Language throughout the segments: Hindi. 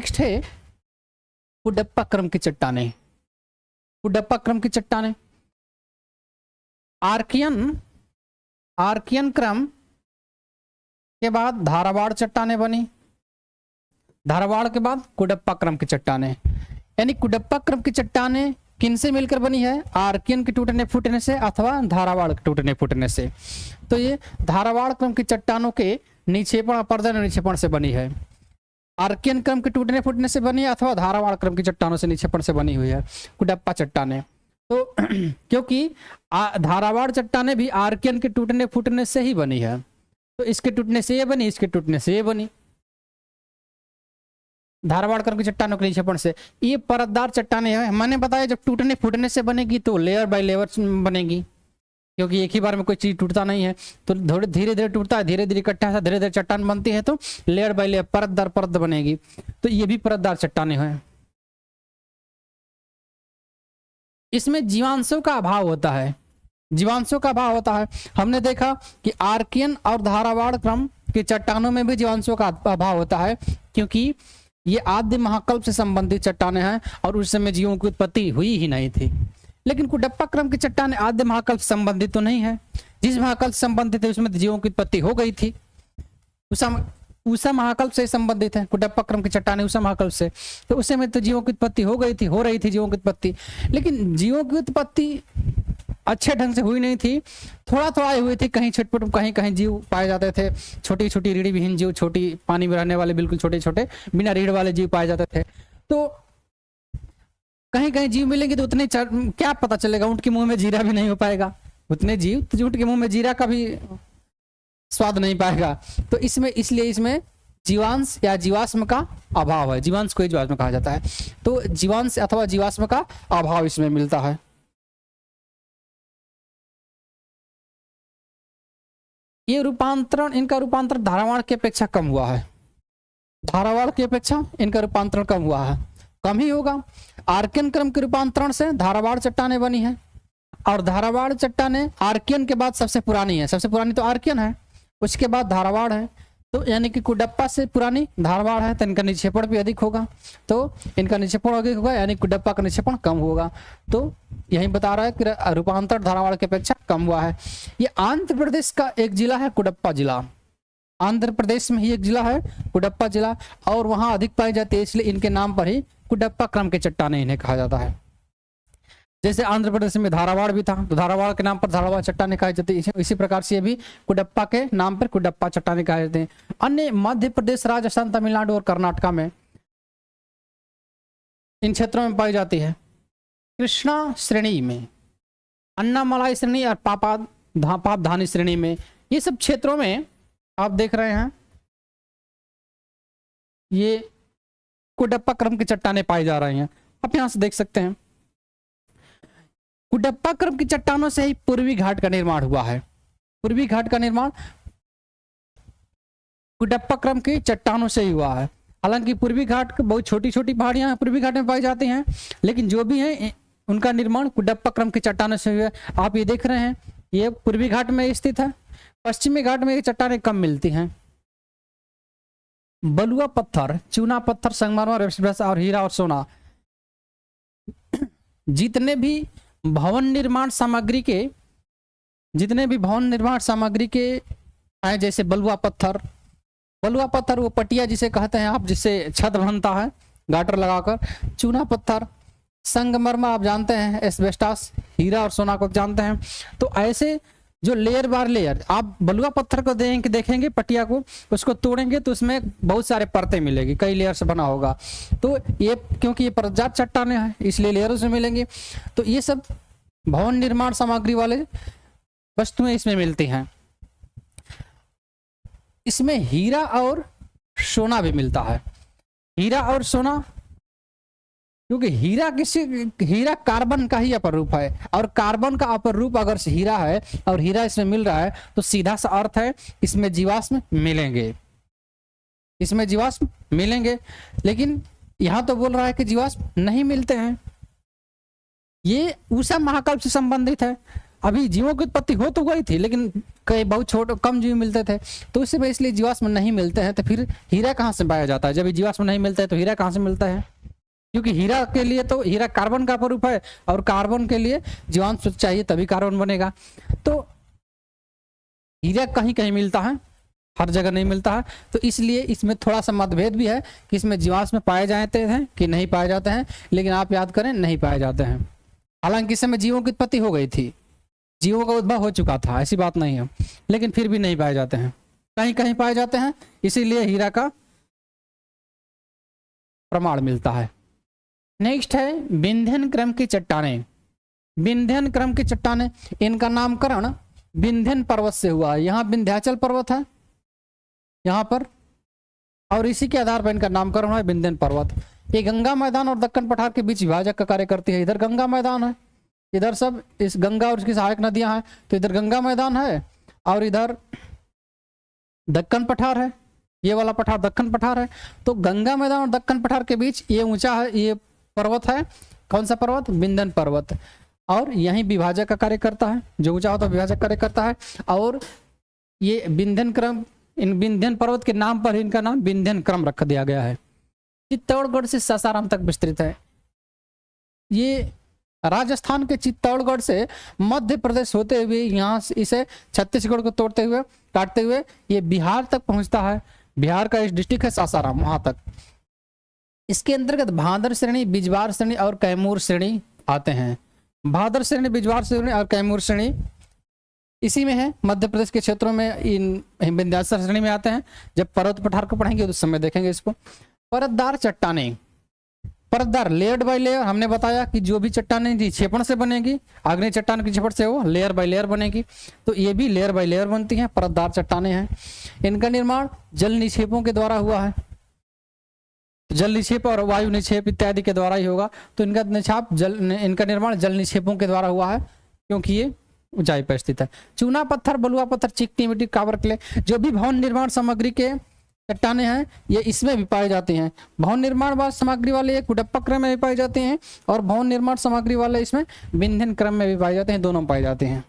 नेक्स्ट है कुडप्पा क्रम की चट्टानें। कुडप्पा क्रम की चट्टानें आर्कियन क्रम के बाद धारावाड़ चट्टानें बनी, धारावाड़ के बाद कुडप्पा क्रम की चट्टानें। यानी कुडप्पा क्रम की चट्टानें किनसे मिलकर बनी है? आर्कियन के टूटने फूटने से अथवा धारावाड़ के टूटने फूटने से। तो ये धारावाड़ क्रम की चट्टानों के निक्षेपण अपर्दन और निक्षेपण से बनी है। आर्कियन क्रम के टूटने फूटने से बनी है अथवा धारावाड़ क्रम की चट्टानों से निक्षेपण से बनी हुई है कुडप्पा चट्टानें। तो क्योंकि धारावाड़ चट्टानें भी आर्कियन के टूटने फूटने से ही बनी है, तो इसके टूटने से ये बनी, इसके टूटने से ये बनी, धारावाड़ क्रम की चट्टानों के निक्षेपण से। ये परतदार चट्टानें हैं। मैंने बताया जब टूटने फूटने से बनेगी तो लेयर बाय लेयर बनेगी, क्योंकि एक ही बार में कोई चीज टूटता नहीं है, तो धीरे धीरे टूटता है, धीरे धीरे इकट्ठा धीरे धीरे चट्टान बनती है, तो लेयर बाय लेयर परत दर परत बनेगी। तो ये भी परतदार चट्टानें हैं। इसमें जीवांशों का अभाव होता है, जीवांशों का अभाव होता है। हमने देखा कि आर्कियन और धारावाड़ क्रम की चट्टानों में भी जीवांशों का अभाव होता है, क्योंकि ये आद्य महाकल्प से संबंधित चट्टानें हैं और उस समय जीवों की उत्पत्ति हुई ही नहीं थी। लेकिन कुडप्पा क्रम की चट्टानें आद्य महाकल्प से संबंधित तो नहीं है। जिस महाकल्प से संबंधित है उसमें जीवों की उत्पत्ति हो गई थी, उषा महाकल्प से संबंधित है कुडप्पा क्रम की चट्टानें, उषा महाकल्प से, तो उस समय तो जीवों की उत्पत्ति हो गई थी, हो रही थी जीवों की उत्पत्ति। लेकिन जीवों की उत्पत्ति अच्छे ढंग से हुई नहीं थी, थोड़ा थोड़ा हुई थी, कहीं छिटपुट कहीं कहीं जीव पाए जाते थे, छोटी छोटी रीढ़ विहीन जीव, छोटी पानी में रहने वाले बिल्कुल छोटे छोटे बिना रीढ़ वाले जीव पाए जाते थे। तो कहीं कहीं जीव मिलेंगे तो उतने क्या पता चलेगा, ऊंट के मुंह में जीरा भी नहीं हो पाएगा, उतने जीव तो ऊंट के मुंह में जीरा का भी स्वाद नहीं पाएगा। तो इसलिए इसमें जीवांश या जीवाश्म का अभाव है, जीवांश को जीवाश्म कहा जाता है। तो जीवांश अथवा जीवाश्म का अभाव इसमें मिलता है। ये रूपांतरण, इनका रूपांतरण धारावाड़ की अपेक्षा कम हुआ है, धारावाड़ की अपेक्षा इनका रूपांतरण कम हुआ है, कम ही होगा। आर्कियन क्रम के रूपांतरण से धारावाड़ चट्टानें बनी है, और धारावाड़ चट्टानें आर्कियन के बाद सबसे पुरानी है, सबसे पुरानी तो आर्कियन है, उसके बाद धारावाड़ है। तो यानी कि कुडप्पा से पुरानी धारावाड़ है, तो इनका निक्षेपण भी अधिक होगा, तो इनका निक्षेपण अधिक होगा, यानी कुडप्पा का निक्षेपण कम होगा। तो यही बता रहा है कि रूपांतरण धारावाड़ की अपेक्षा कम हुआ है। ये आंध्र प्रदेश का एक जिला है कुडप्पा जिला, आंध्र प्रदेश में ही एक जिला है कुडप्पा जिला, और वहां अधिक पाई जाती है, इसलिए इनके नाम पर ही कुडप्पा क्रम के चट्टानें इन्हें कहा जाता है। जैसे आंध्र प्रदेश में धारावाड़ भी था, तो धारावाड़ के नाम पर धारावाड़ चट्टानें कहा जाती है, इसी प्रकार से ये भी कुडप्पा के नाम पर कुडप्पा चट्टानें कहा जाते हैं। अन्य मध्य प्रदेश, राजस्थान, तमिलनाडु और कर्नाटका में इन क्षेत्रों में पाई जाती है। कृष्णा श्रेणी में, अन्नामलाई श्रेणी और पापधानी श्रेणी में, ये सब क्षेत्रों में आप देख रहे हैं ये कुडप्पा क्रम की चट्टानें पाई जा रही हैं। आप यहां से देख सकते हैं कुडप्पा क्रम की चट्टानों से ही पूर्वी घाट का निर्माण हुआ है। पूर्वी घाट का निर्माण कुडप्पा क्रम की चट्टानों से ही हुआ है। हालांकि पूर्वी घाट बहुत छोटी छोटी पहाड़ियां पूर्वी घाट में पाई जाती हैं, लेकिन जो भी है उनका निर्माण कुडप्पा क्रम की चट्टानों से हुआ है। आप ये देख रहे हैं ये पूर्वी घाट में स्थित है, पश्चिमी घाट में ये चट्टानें कम मिलती हैं। बलुआ पत्थर, चूना पत्थर, संगमरमर और हीरा और सोना, जितने भी भवन निर्माण सामग्री के हैं, जैसे बलुआ पत्थर वो पटिया जिसे कहते हैं आप, जिससे छत बनता है गाटर लगाकर, चूना पत्थर, संगमरमर आप जानते हैं, एस्बेस्टॉस, हीरा और सोना को जानते हैं। तो ऐसे जो लेयर बार लेयर, आप बलुआ पत्थर को देखेंगे पटिया को, उसको तोड़ेंगे तो उसमें बहुत सारे परतें मिलेगी, कई लेयर से बना होगा। तो ये क्योंकि ये परतजात चट्टानें हैं इसलिए लेयरों से मिलेंगी। तो ये सब भवन निर्माण सामग्री वाले वस्तुएं इसमें मिलती हैं। इसमें हीरा और सोना भी मिलता है, हीरा और सोना, क्योंकि हीरा कार्बन का ही अपर रूप है, और कार्बन का अपर रूप अगर हीरा है और हीरा इसमें मिल रहा है तो सीधा सा अर्थ है इसमें जीवाश्म मिलेंगे, इसमें जीवाश्म मिलेंगे। लेकिन यहां तो बोल रहा है कि जीवाश्म नहीं मिलते हैं। ये उषा महाकल्प से संबंधित है, अभी जीवों की उत्पत्ति हो तो गई थी, लेकिन कई बहुत छोटे कम जीव मिलते थे, तो इससे इसलिए जीवाश्म नहीं मिलते हैं। तो फिर हीरा कहाँ से पाया जाता है? जब जीवाश्म नहीं मिलता है तो हीरा कहाँ से मिलता है? क्योंकि हीरा के लिए तो हीरा कार्बन का स्वरूप है, और कार्बन के लिए जीवांश चाहिए तभी कार्बन बनेगा। तो हीरा कहीं कहीं मिलता है, हर जगह नहीं मिलता है। तो इसलिए इसमें थोड़ा सा मतभेद भी है कि इसमें जीवाश्म पाए जाते हैं कि नहीं पाए जाते हैं, लेकिन आप याद करें नहीं पाए जाते हैं। हालांकि इस समय जीवों की उत्पत्ति हो गई थी, जीवों का उद्भव हो चुका था, ऐसी बात नहीं है, लेकिन फिर भी नहीं पाए जाते हैं, कहीं कहीं पाए जाते हैं। इसीलिए हीरा का प्रमाण मिलता है। नेक्स्ट है विंध्यन क्रम की चट्टानें। विंध्यन क्रम की चट्टानें, इनका नामकरण विंध्यन पर्वत से हुआ है। यहाँ विंध्याचल पर्वत है यहाँ पर, और इसी के आधार पर इनका नामकरण हुआ है विंध्यन पर्वत। ये गंगा मैदान और दक्कन पठार के बीच विभाजक का कार्य करती है। इधर गंगा मैदान है, इधर सब इस गंगा और उसकी सहायक नदियां हैं, तो इधर गंगा मैदान है और इधर दक्कन पठार है, ये वाला पठार दक्कन पठार है। तो गंगा मैदान और दक्कन पठार के बीच ये ऊंचा है, ये पर्वत है। कौन सा पर्वत? विंध्यन पर्वत। और यही विभाजक का कार्य करता है, जो ऊंचा होता है विभाजक कार्य करता है। और ये विंध्यन क्रम, इन विंध्यन पर्वत के नाम पर इनका नाम विंध्यन क्रम रख दिया गया है। चित्तौड़गढ़ से सासाराम तक विस्तृत है। ये राजस्थान के चित्तौड़गढ़ से मध्य प्रदेश होते हुए यहाँ इसे छत्तीसगढ़ को तोड़ते हुए काटते हुए ये बिहार तक पहुंचता है। बिहार का इस डिस्ट्रिक्ट है सासाराम, वहां तक। इसके अंतर्गत भादर श्रेणी, बिजवार श्रेणी और कैमूर श्रेणी आते हैं। भादर श्रेणी, बिजवार श्रेणी और कैमूर श्रेणी इसी में है, मध्य प्रदेश के क्षेत्रों में इन विंध्याचल श्रेणी में आते हैं। जब पर्वत पठार को पढ़ेंगे उस समय देखेंगे इसको। परतदार चट्टानें, परतदार लेयर बाय लेयर, हमने बताया कि जो भी चट्टानें निक्षेपण से बनेगी, आग्नेय चट्टान की निक्षेपण से वो लेयर बाय लेयर बनेगी, तो ये भी लेयर बाय लेयर बनती हैं, परतदार चट्टानें हैं। इनका निर्माण जल निक्षेपों के द्वारा हुआ है, जल निक्षेप और वायु निक्षेप इत्यादि के द्वारा ही होगा। तो इनका इनका निर्माण जल निक्षेपों के द्वारा हुआ है, क्योंकि ये ऊंचाई पर स्थित है। चूना पत्थर, बलुआ पत्थर, चिकनी मिट्टी, काबर क्ले, जो भी भवन निर्माण सामग्री के चट्टानें हैं ये इसमें भी पाई जाती हैं। भवन निर्माण सामग्री वाले ये कुडप्पा क्रम में भी पाई जाते हैं, और भवन निर्माण सामग्री वाले इसमें विंध्यन क्रम में भी पाए जाते हैं, दोनों पाए जाते हैं।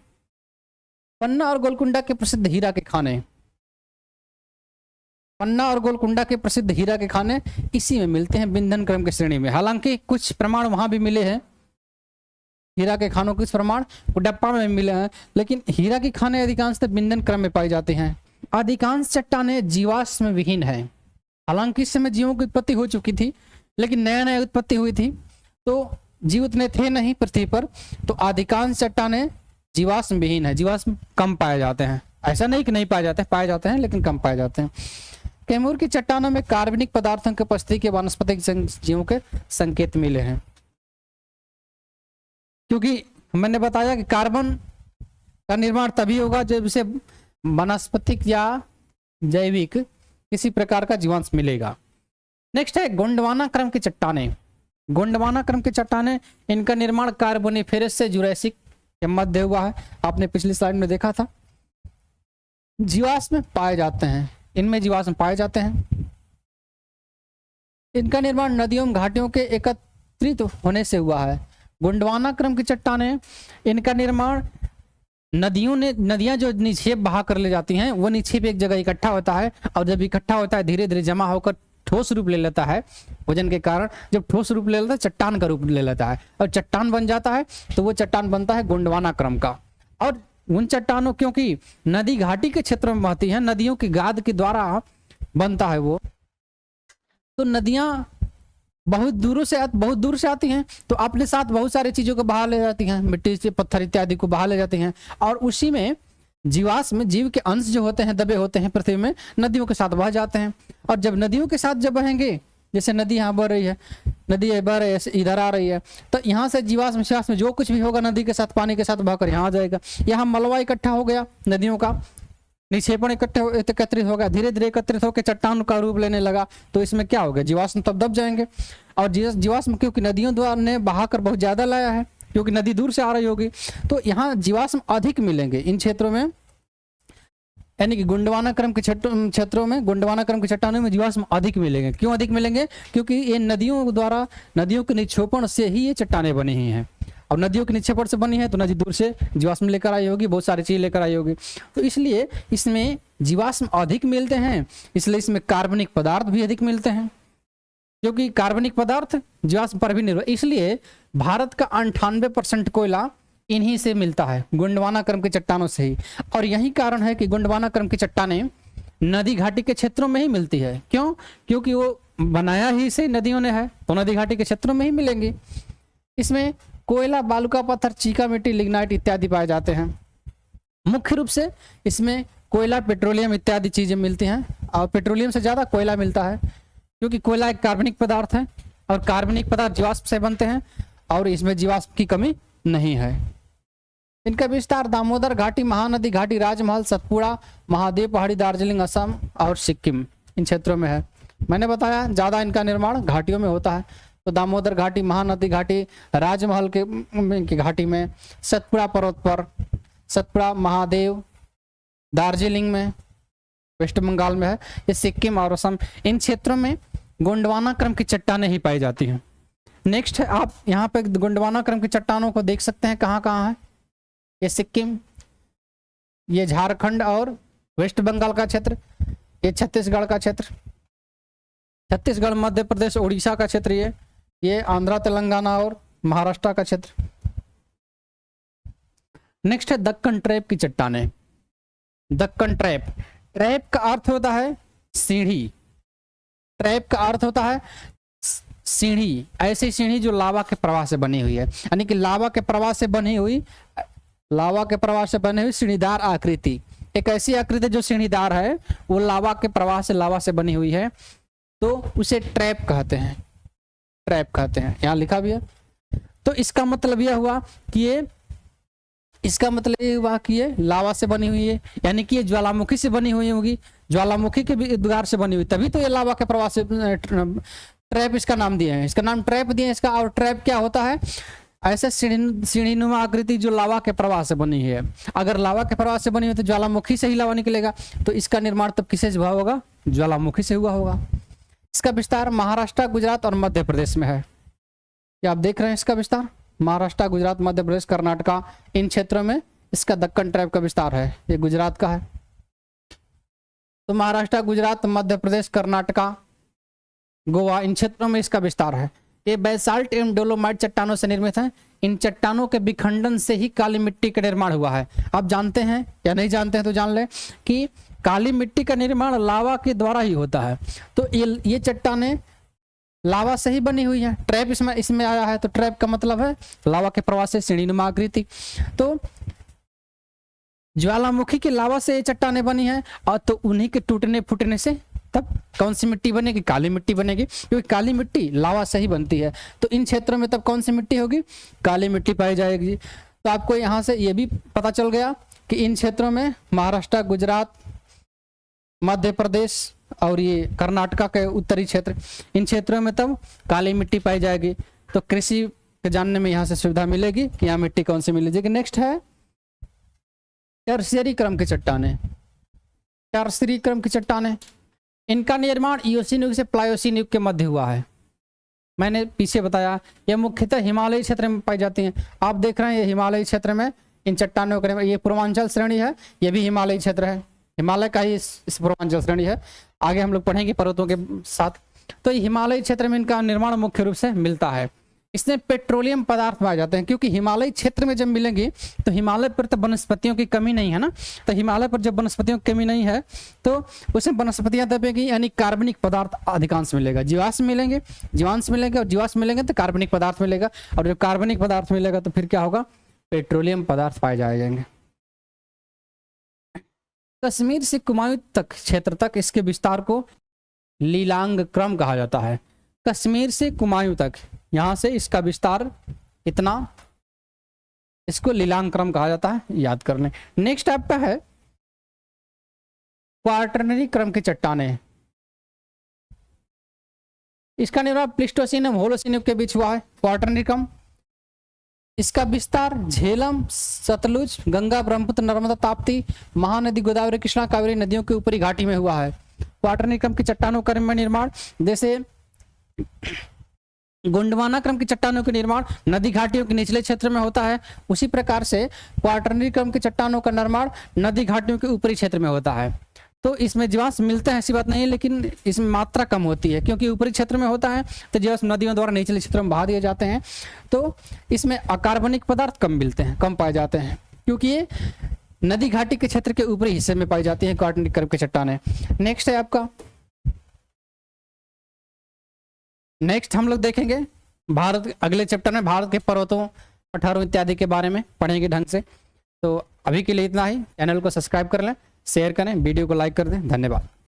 पन्ना और गोलकुंडा के प्रसिद्ध हीरा के खाने, पन्ना और गोलकुंडा के प्रसिद्ध हीरा के खाने इसी में मिलते हैं, विंध्यन क्रम की श्रेणी में। हालांकि कुछ प्रमाण वहां भी मिले हैं, हीरा के खानों के प्रमाण कुडप्पा में मिले हैं, लेकिन हीरा की खाने अधिकांशतः विंध्यन क्रम में पाई जाते हैं। अधिकांश चट्टानें जीवाश्म विहीन है। हालांकि इस समय जीवों की उत्पत्ति हो चुकी थी, लेकिन नया नया उत्पत्ति हुई थी, तो जीव उतने थे नहीं पृथ्वी पर, तो अधिकांश चट्टानें जीवाश्म विहीन है, जीवाश्म कम पाए जाते हैं। ऐसा नहीं कि नहीं पाए जाते हैं, पाए जाते हैं लेकिन कम पाए जाते हैं। कैमूर की चट्टानों में कार्बनिक पदार्थों के उपस्थिति के वनस्पतिक जीवों के संकेत मिले हैं, क्योंकि मैंने बताया कि कार्बन का निर्माण तभी होगा जब इसे वनस्पतिक या जैविक किसी प्रकार का जीवांश मिलेगा। नेक्स्ट है गोंडवाना क्रम की चट्टानें। गोंडवाना क्रम की चट्टानें, इनका निर्माण कार्बोनिफेरस से जुरैसिक के मध्य हुआ है। आपने पिछली स्लाइड में देखा था। जीवाश्म पाए जाते हैं, इनमें जीवाश्म पाए जाते हैं। इनका निर्माण नदियों में घाटियों के एकत्रित होने से हुआ है। गोंडवाना क्रम की चट्टानें, इनका निर्माण नदियां जो निक्षेप बहा कर ले जाती हैं, वो निक्षेप एक जगह इकट्ठा होता है, और जब इकट्ठा होता है धीरे धीरे जमा होकर ठोस रूप ले लेता है वजन के कारण। जब ठोस रूप ले लेता है चट्टान का रूप ले लेता है, और चट्टान बन जाता है, तो वो चट्टान बनता है गोंडवाना क्रम का। और उन चट्टानों, क्योंकि नदी घाटी के क्षेत्र में बहती है, नदियों की गाद के द्वारा बनता है वो, तो नदियां बहुत दूर से आती हैं, तो अपने साथ बहुत सारी चीजों को बहा ले जाती हैं, मिट्टी से पत्थर इत्यादि को बहा ले जाती हैं, और उसी में जीवाश्म जीव के अंश जो होते हैं, दबे होते हैं पृथ्वी में, नदियों के साथ बह जाते हैं। और जब नदियों के साथ जब बहेंगे, जैसे नदी यहाँ बह रही है, नदी बह रही है, इधर आ रही है, तो यहाँ से जीवाश्म शिवाश्म जो कुछ भी होगा नदी के साथ, पानी के साथ बहकर यहाँ आ जाएगा। यहाँ मलबा इकट्ठा हो गया, नदियों का निक्षेपण एकत्रित हो गया, धीरे धीरे एकत्रित होकर चट्टान का रूप लेने लगा, तो इसमें क्या हो गया, जीवाश्म तब दब जाएंगे। और जीवाश्म क्योंकि नदियों द्वारा ने बहाकर बहुत ज्यादा लाया है, क्योंकि नदी दूर से आ रही होगी, तो यहाँ जीवाश्म अधिक मिलेंगे इन क्षेत्रों में, यानी कि गोंडवाना क्रम के क्षेत्रों में, गोंडवाना क्रम के चट्टानों में जीवाश्म अधिक मिलेंगे। क्यों अधिक मिलेंगे? क्योंकि ये नदियों द्वारा, नदियों के निक्षेपण से ही ये चट्टानें बनी हुई हैं। और नदियों के निक्षेपण से बनी है तो नदी दूर से जीवाश्म लेकर आई होगी, बहुत सारी चीज़ लेकर आई होगी। तो इसलिए इसमें जीवाश्म अधिक मिलते हैं, इसलिए इसमें कार्बनिक पदार्थ भी अधिक मिलते हैं, क्योंकि कार्बनिक पदार्थ जीवाश्म पर भी निर्भर। इसलिए भारत का 98% कोयला इन्हीं से मिलता है, गोंडवाना क्रम की चट्टानों से ही। और यही कारण है कि गोंडवाना क्रम की चट्टानें नदी घाटी के क्षेत्रों में ही मिलती है। क्यों? क्योंकि वो बनाया ही इसे नदियों ने है, तो नदी घाटी के क्षेत्रों में ही मिलेंगे। इसमें कोयला, बालुका पत्थर, चीका मिट्टी, लिग्नाइट इत्यादि पाए जाते हैं। मुख्य रूप से इसमें कोयला, पेट्रोलियम इत्यादि चीजें मिलती हैं, और पेट्रोलियम से ज्यादा कोयला मिलता है, क्योंकि कोयला एक कार्बनिक पदार्थ है और कार्बनिक पदार्थ जीवाश्म से बनते हैं और इसमें जीवाश्म की कमी नहीं है। इनका विस्तार दामोदर घाटी, महानदी घाटी, राजमहल, सतपुड़ा, महादेव पहाड़ी, दार्जिलिंग, असम और सिक्किम, इन क्षेत्रों में है। मैंने बताया ज्यादा इनका निर्माण घाटियों में होता है, तो दामोदर घाटी, महानदी घाटी, राजमहल के घाटी में, सतपुड़ा पर्वत पर, सतपुड़ा, महादेव, दार्जिलिंग में, वेस्ट बंगाल में है, ये सिक्किम और असम, इन क्षेत्रों में गोंडवाना क्रम की चट्टानें ही पाई जाती हैं। नेक्स्ट है, आप यहाँ पे गोंडवाना क्रम की चट्टानों को देख सकते हैं कहाँ कहाँ है। ये सिक्किम, ये झारखंड और वेस्ट बंगाल का क्षेत्र, ये छत्तीसगढ़ का क्षेत्र, छत्तीसगढ़, मध्य प्रदेश, उड़ीसा का क्षेत्र, ये आंध्रा, तेलंगाना और महाराष्ट्र का क्षेत्र। नेक्स्ट है दक्कन ट्रैप की चट्टानें। दक्कन ट्रैप, ट्रैप का अर्थ होता है सीढ़ी, ट्रैप का अर्थ होता है सीढ़ी, ऐसी सीढ़ी जो लावा के प्रवाह से बनी हुई है, यानी कि लावा के प्रवाह से बनी हुई, लावा के प्रवाह से बनी हुई सीढ़ीदार आकृति। एक ऐसी आकृति जो सीढ़ीदार है, वो लावा के प्रवाह से, लावा से बनी हुई है, तो उसे ट्रैप कहते हैं, ट्रैप कहते हैं, यहाँ लिखा भी है। तो इसका मतलब यह हुआ कि ये लावा से बनी हुई है, यानी कि ये ज्वालामुखी से बनी हुई होगी, ज्वालामुखी के उद्गार से बनी हुई, तभी तो ये लावा के प्रवाह से ट्रैप इसका नाम दिए हैं, इसका नाम ट्रैप दिए इसका। और ट्रैप क्या होता है? ऐसे सीढ़ीनुमा आकृति जो लावा के प्रवाह से बनी है। अगर लावा के प्रवाह से बनी हुई तो ज्वालामुखी से ही लावा निकलेगा, तो इसका निर्माण तब किससे हुआ होगा? ज्वालामुखी से हुआ होगा। इसका विस्तार महाराष्ट्र, गुजरात और मध्य प्रदेश में है। ये आप देख रहे हैं इसका विस्तार, महाराष्ट्र, गुजरात, मध्य प्रदेश, कर्नाटका, इन क्षेत्रों में इसका दक्कन ट्रैप का विस्तार है। ये गुजरात का है, तो महाराष्ट्र, गुजरात, मध्य प्रदेश, कर्नाटका, गोवा, इन क्षेत्रों में इसका विस्तार है। ये बेसाल्ट एवं डोलोमाइट चट्टानों से निर्मित है। इन चट्टानों के विखंडन से ही काली मिट्टी का निर्माण हुआ है। आप जानते हैं या नहीं जानते हैं तो जान लें कि काली मिट्टी का निर्माण लावा के द्वारा ही होता है। तो ये चट्टानें लावा से ही बनी हुई है। ट्रैप इसमें आया है, तो ट्रैप का मतलब है लावा के प्रवाह से सीढ़ीनुमा आकृति। तो ज्वालामुखी के लावा से ये चट्टानें बनी है, और तो उन्हीं के टूटने फूटने से तब कौन सी मिट्टी बनेगी? काली मिट्टी बनेगी, क्योंकि काली मिट्टी लावा से ही बनती है। तो इन क्षेत्रों में तब कौन सी मिट्टी होगी? काली मिट्टी पाई जाएगी। तो आपको यहाँ से ये भी पता चल गया कि इन क्षेत्रों में महाराष्ट्र, गुजरात, मध्य प्रदेश और ये कर्नाटका के उत्तरी क्षेत्र, इन क्षेत्रों में तब काली मिट्टी पाई जाएगी। तो कृषि के जानने में यहाँ से सुविधा मिलेगी कि यहाँ मिट्टी कौन सी मिलेगी। नेक्स्ट है टर्शियरी क्रम की चट्टानें। टर्शियरी क्रम की चट्टानें, इनका निर्माण इयोसीन युग से प्लायोसीन युग के मध्य हुआ है। मैंने पीछे बताया, यह मुख्यतः हिमालयी क्षेत्र में पाई जाती हैं। आप देख रहे हैं ये हिमालयी क्षेत्र में इन चट्टानों का, ये पूर्वांचल श्रेणी है, ये भी हिमालयी क्षेत्र है, हिमालय का ही इस पूर्वांचल श्रेणी है। आगे हम लोग पढ़ेंगे पर्वतों के साथ। तो हिमालयी क्षेत्र में इनका निर्माण मुख्य रूप से मिलता है। इसमें पेट्रोलियम पदार्थ पाए जाते हैं, क्योंकि हिमालयी क्षेत्र में जब मिलेंगे तो हिमालय पर तो वनस्पतियों की कमी नहीं है ना। तो हिमालय पर जब वनस्पतियों की कमी नहीं है तो उसमें वनस्पतियां दबेगी, यानी कार्बनिक पदार्थ अधिकांश मिलेगा। जीवाश्म मिलेंगे, जीवांश मिलेंगे, और जीवाश्म मिलेंगे तो कार्बनिक पदार्थ मिलेगा, और जब कार्बनिक पदार्थ मिलेगा तो फिर क्या होगा? पेट्रोलियम पदार्थ पाए जाएंगे। कश्मीर से कुमायूं तक क्षेत्र तक इसके विस्तार को लीलांग क्रम कहा जाता है। कश्मीर से कुमायूं तक, यहाँ से इसका विस्तार इतना, इसको लीलांग क्रम कहा जाता है, याद कर लें। नेक्स्ट आपका है क्वार्टरनरी क्रम की चट्टानें। इसका निर्माण प्लीस्टोसीन एवं होलोसीन युग के बीच हुआ है। क्वार्टरनरी क्रम, इसका विस्तार झेलम, सतलुज, गंगा, ब्रह्मपुत्र, नर्मदा, ताप्ती, महानदी, गोदावरी, कृष्णा, कावेरी नदियों के ऊपरी घाटी में हुआ है। क्वार्टरनरी क्रम की चट्टानों का निर्माण, जैसे गोंडवाना क्रम की चट्टानों का निर्माण नदी घाटियों के निचले क्षेत्र में होता है। उसी प्रकार से क्वार्टरनरी क्रम की चट्टानों का निर्माण नदी घाटियों के ऊपरी क्षेत्र में होता है। तो इसमें जीवांश मिलते हैं ऐसी बात नहीं है, लेकिन इसमें मात्रा कम होती है क्योंकि ऊपरी क्षेत्र में होता है, तो जीवांश नदियों द्वारा निचले क्षेत्रों में बहा दिए जाते हैं। तो इसमें अकार्बनिक पदार्थ कम मिलते हैं, कम पाए जाते हैं, क्योंकि ये नदी घाटी के क्षेत्र के ऊपरी हिस्से में पाई जाती है क्वार्टरनरी क्रम की चट्टानें। नेक्स्ट है आपका, नेक्स्ट हम लोग देखेंगे भारत, अगले चैप्टर में भारत के पर्वतों, पठारों इत्यादि के बारे में पढ़ेंगे ढंग से। तो अभी के लिए इतना ही। चैनल को सब्सक्राइब कर लें, शेयर करें, वीडियो को लाइक कर दें। धन्यवाद।